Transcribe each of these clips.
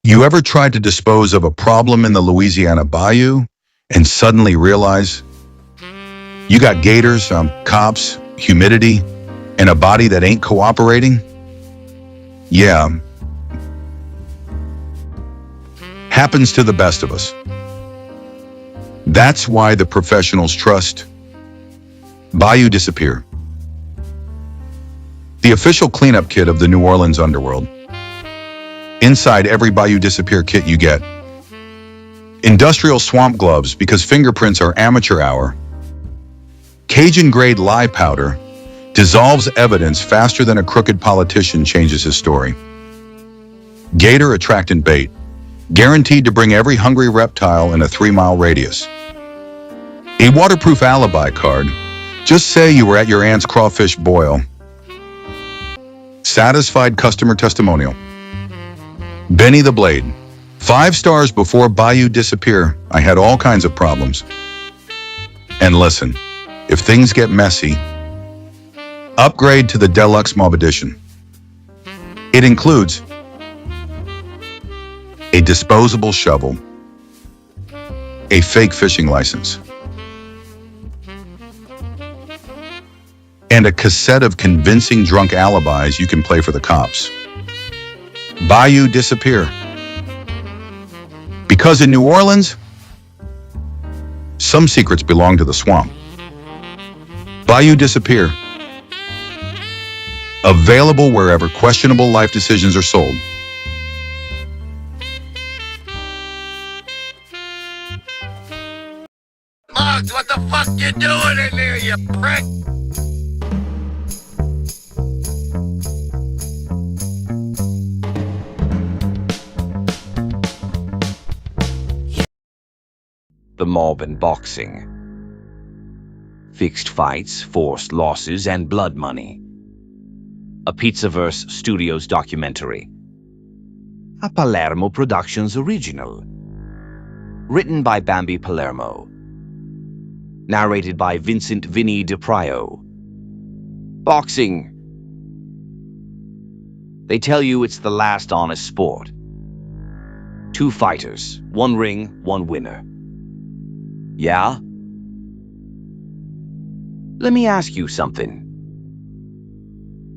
You ever tried to dispose of a problem in the Louisiana bayou and suddenly realize you got gators, cops, humidity, and a body that ain't cooperating? Yeah, happens to the best of us. That's why the professionals trust Bayou Disappear, the official cleanup kit of the New Orleans underworld. Inside every Bayou Disappear kit you get industrial swamp gloves because fingerprints are amateur hour, Cajun grade lye powder dissolves evidence faster than a crooked politician changes his story, gator attractant bait guaranteed to bring every hungry reptile in a 3-mile radius, a waterproof alibi card, just say you were at your aunt's crawfish boil, satisfied customer testimonial. Benny the Blade. 5 stars before Bayou Disappear. I had all kinds of problems. And listen, if things get messy, upgrade to the Deluxe Mob Edition. It includes a disposable shovel, a fake fishing license, and a cassette of convincing drunk alibis you can play for the cops. Bayou Disappear. Because in New Orleans, some secrets belong to the swamp. Bayou Disappear. Available wherever questionable life decisions are sold. Mugs, what the fuck you doing in there, you prick? The mob and boxing. Fixed fights, forced losses, and blood money. A Pizzaverse Studios documentary. A Palermo Productions original. Written by Bambi Palermo. Narrated by Vincent Vinny DePrio. Boxing. They tell you it's the last honest sport. 2 fighters, 1 ring, 1 winner. Yeah? Let me ask you something.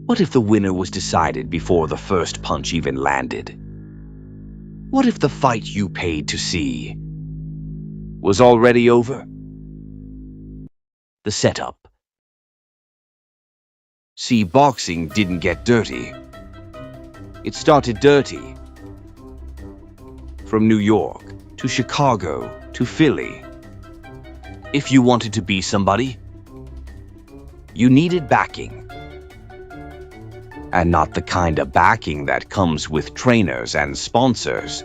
What if the winner was decided before the first punch even landed? What if the fight you paid to see was already over? The setup. See, boxing didn't get dirty. It started dirty. From New York to Chicago to Philly. If you wanted to be somebody, you needed backing. And not the kind of backing that comes with trainers and sponsors.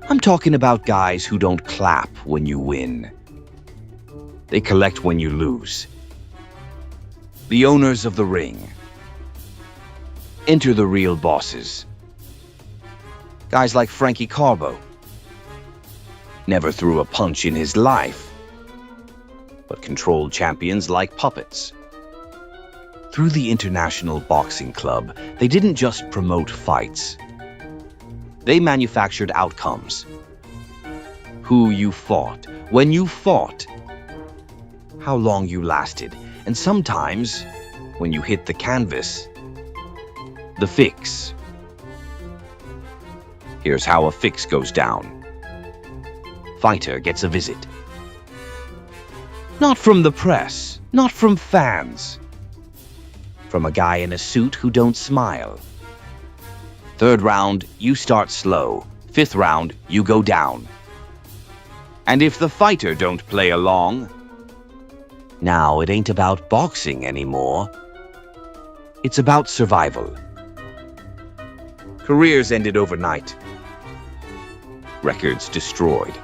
I'm talking about guys who don't clap when you win. They collect when you lose. The owners of the ring. Enter the real bosses. Guys like Frankie Carbo. Never threw a punch in his life, but controlled champions like puppets. Through the International Boxing Club, they didn't just promote fights. They manufactured outcomes. Who you fought, when you fought, how long you lasted, and sometimes, when you hit the canvas, the fix. Here's how a fix goes down. Fighter gets a visit. Not from the press, not from fans. From a guy in a suit who don't smile. 3rd round, you start slow. 5th round, you go down. And if the fighter don't play along, now it ain't about boxing anymore. It's about survival. Careers ended overnight. Records destroyed.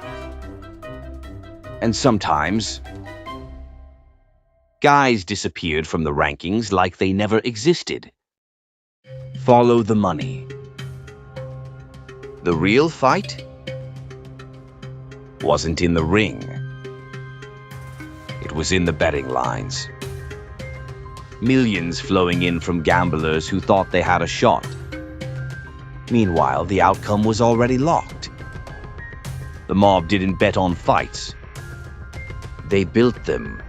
And sometimes, guys disappeared from the rankings like they never existed. Follow the money. The real fight wasn't in the ring. It was in the betting lines. Millions flowing in from gamblers who thought they had a shot. Meanwhile, the outcome was already locked. The mob didn't bet on fights. They built them.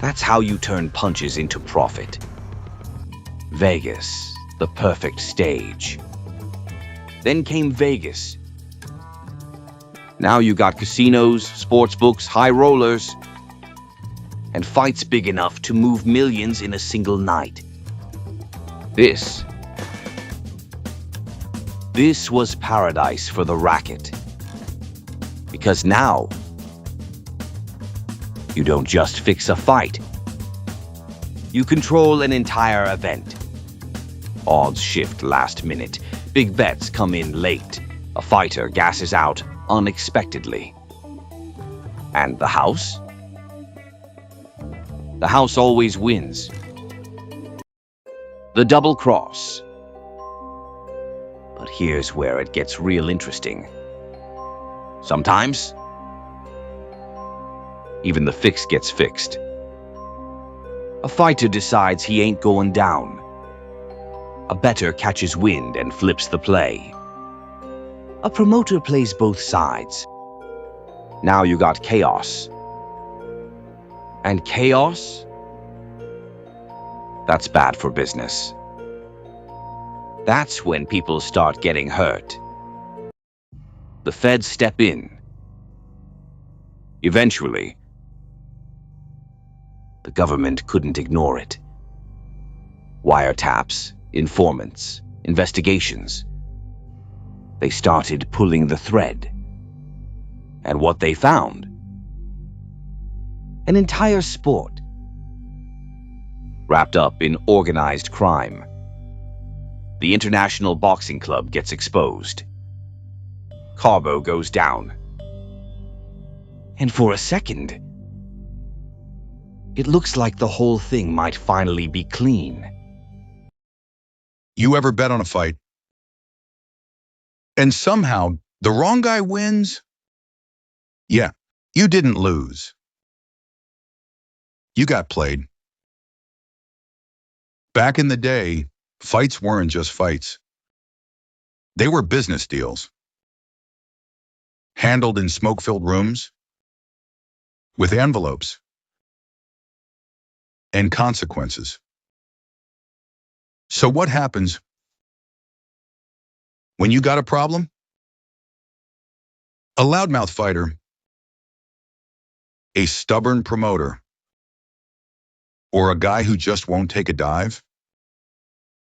That's how you turn punches into profit. Vegas, the perfect stage. Then came Vegas. Now you got casinos, sportsbooks, high rollers, and fights big enough to move millions in a single night. This was paradise for the racket. Because now, you don't just fix a fight. You control an entire event. Odds shift last minute. Big bets come in late. A fighter gasses out unexpectedly. And the house? The house always wins. The double cross. But here's where it gets real interesting. Sometimes, even the fix gets fixed. A fighter decides he ain't going down. A bettor catches wind and flips the play. A promoter plays both sides. Now you got chaos. And chaos? That's bad for business. That's when people start getting hurt. The feds step in. Eventually, the government couldn't ignore it. Wiretaps, informants, investigations. They started pulling the thread. And what they found? An entire sport wrapped up in organized crime. The International Boxing Club gets exposed. Carbo goes down. And for a second, it looks like the whole thing might finally be clean. You ever bet on a fight? And somehow, the wrong guy wins? Yeah, you didn't lose. You got played. Back in the day, fights weren't just fights. They were business deals. Handled in smoke-filled rooms, with envelopes and consequences. So what happens when you got a problem? A loudmouth fighter, a stubborn promoter, or a guy who just won't take a dive?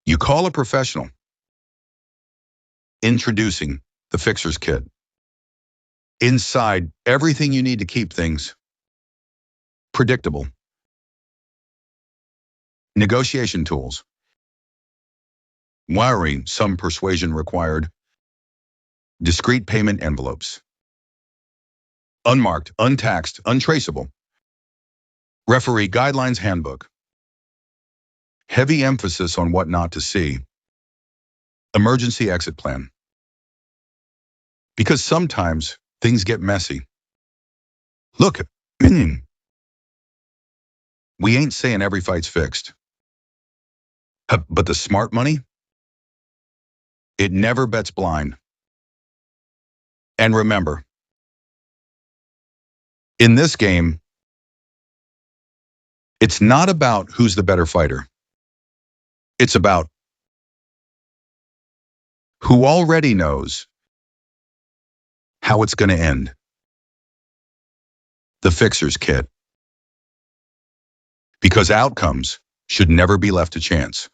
You call a professional. Introducing the Fixer's Kit. Inside, everything you need to keep things predictable. Negotiation tools. Wiring, some persuasion required. Discrete payment envelopes. Unmarked, untaxed, untraceable. Referee Guidelines Handbook. Heavy emphasis on what not to see. Emergency exit plan. Because sometimes things get messy. Look, we ain't saying every fight's fixed. But the smart money? It never bets blind. And remember, in this game, it's not about who's the better fighter. It's about who already knows how it's going to end. The Fixer's Kit. Because outcomes should never be left to chance.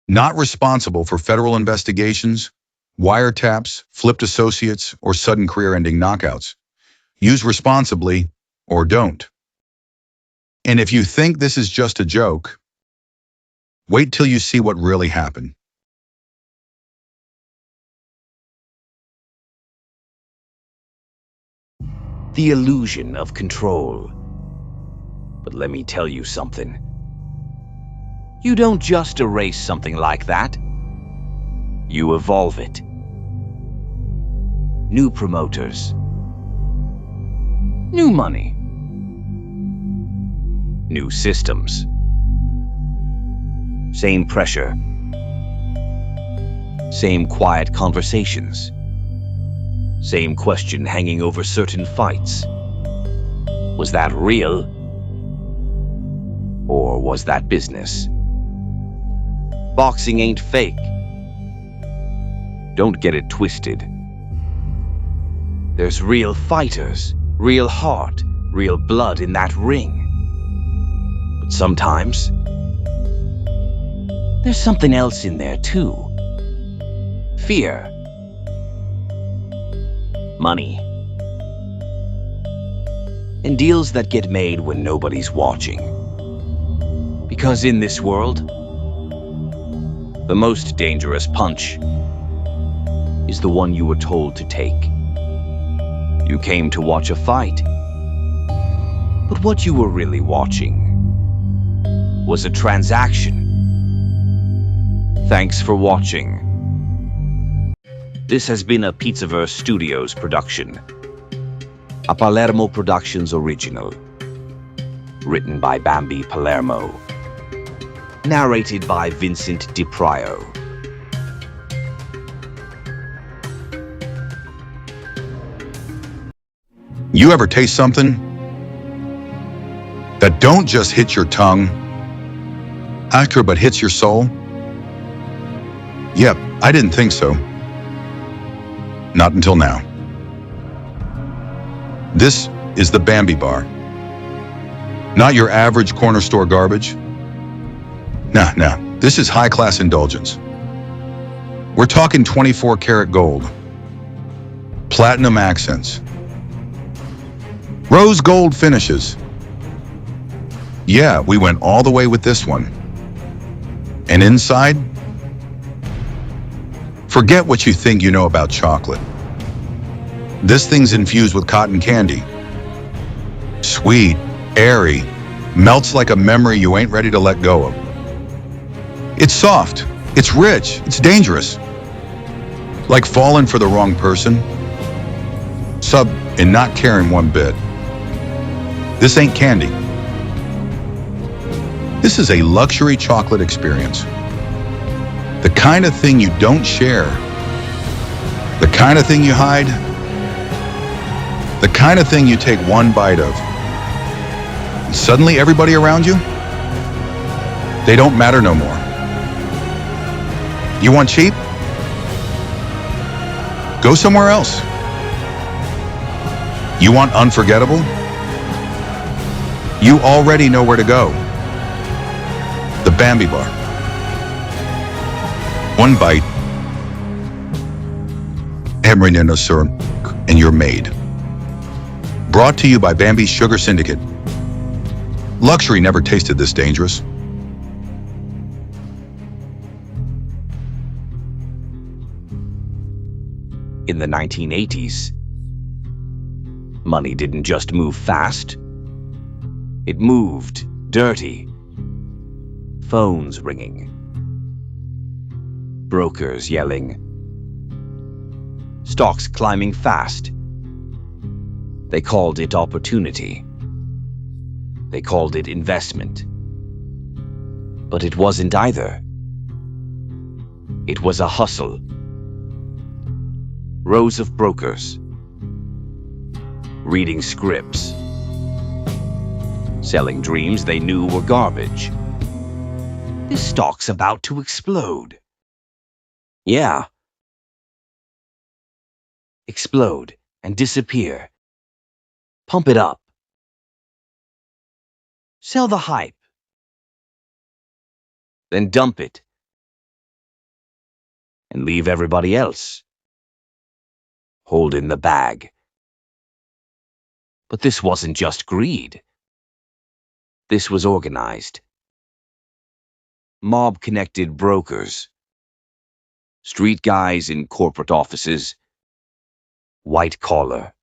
Not responsible for federal investigations, wiretaps, flipped associates, or sudden career-ending knockouts. Use responsibly or don't. And if you think this is just a joke, wait till you see what really happened. The illusion of control. But let me tell you something. You don't just erase something like that. You evolve it. New promoters. New money. New systems. Same pressure. Same quiet conversations. Same question hanging over certain fights. Was that real? Or was that business? Boxing ain't fake. Don't get it twisted. There's real fighters, real heart, real blood in that ring. But sometimes, there's something else in there too. Fear. Money. And deals that get made when nobody's watching. Because in this world, the most dangerous punch is the one you were told to take. You came to watch a fight, but what you were really watching was a transaction. Thanks for watching. This has been a Pizzaverse Studios production, a Palermo Productions original, written by Bambi Palermo, narrated by Vincent DiPrio. You ever taste something that don't just hit your tongue, after but hits your soul? Yep, I didn't think so. Not until now. This is the Bambi Bar. Not your average corner store garbage. Nah, this is high-class indulgence. We're talking 24-karat gold, platinum accents, rose gold finishes. Yeah, we went all the way with this one. And inside, forget what you think you know about chocolate. This thing's infused with cotton candy. Sweet, airy, melts like a memory you ain't ready to let go of. It's soft, it's rich, it's dangerous. Like falling for the wrong person. Sub and not caring one bit. This ain't candy. This is a luxury chocolate experience. The kind of thing you don't share. The kind of thing you hide. The kind of thing you take one bite of. And suddenly everybody around you, they don't matter no more. You want cheap? Go somewhere else. You want unforgettable? You already know where to go. The Bambi Bar. One bite, and you're made. Brought to you by Bambi's Sugar Syndicate. Luxury never tasted this dangerous. In the 1980s, money didn't just move fast. It moved dirty. Phones ringing. Brokers yelling. Stocks climbing fast. They called it opportunity. They called it investment. But it wasn't either. It was a hustle. Rows of brokers. Reading scripts. Selling dreams they knew were garbage. This stock's about to explode. Yeah. Explode and disappear. Pump it up. Sell the hype. Then dump it. And leave everybody else holding the bag. But this wasn't just greed. This was organized. Mob-connected brokers. Street guys in corporate offices. White collar.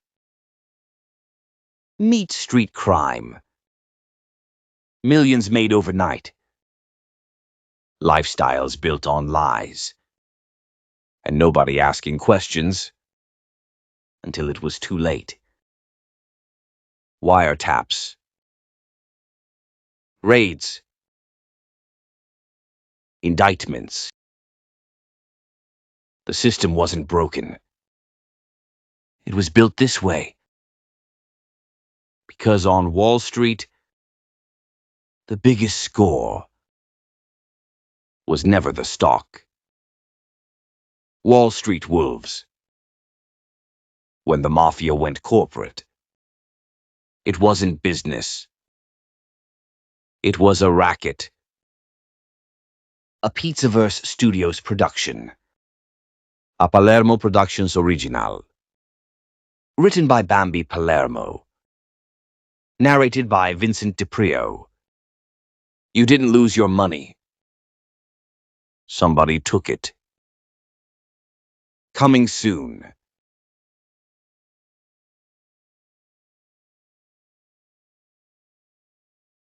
Meet street crime. Millions made overnight. Lifestyles built on lies. And nobody asking questions until it was too late. Wiretaps. Raids. Indictments. The system wasn't broken. It was built this way. Because on Wall Street, the biggest score was never the stock. Wall Street wolves. When the mafia went corporate, it wasn't business. It was a racket. A Pizzaverse Studios production. A Palermo Productions original. Written by Bambi Palermo. Narrated by Vincent DiPrio. You didn't lose your money. Somebody took it. Coming soon.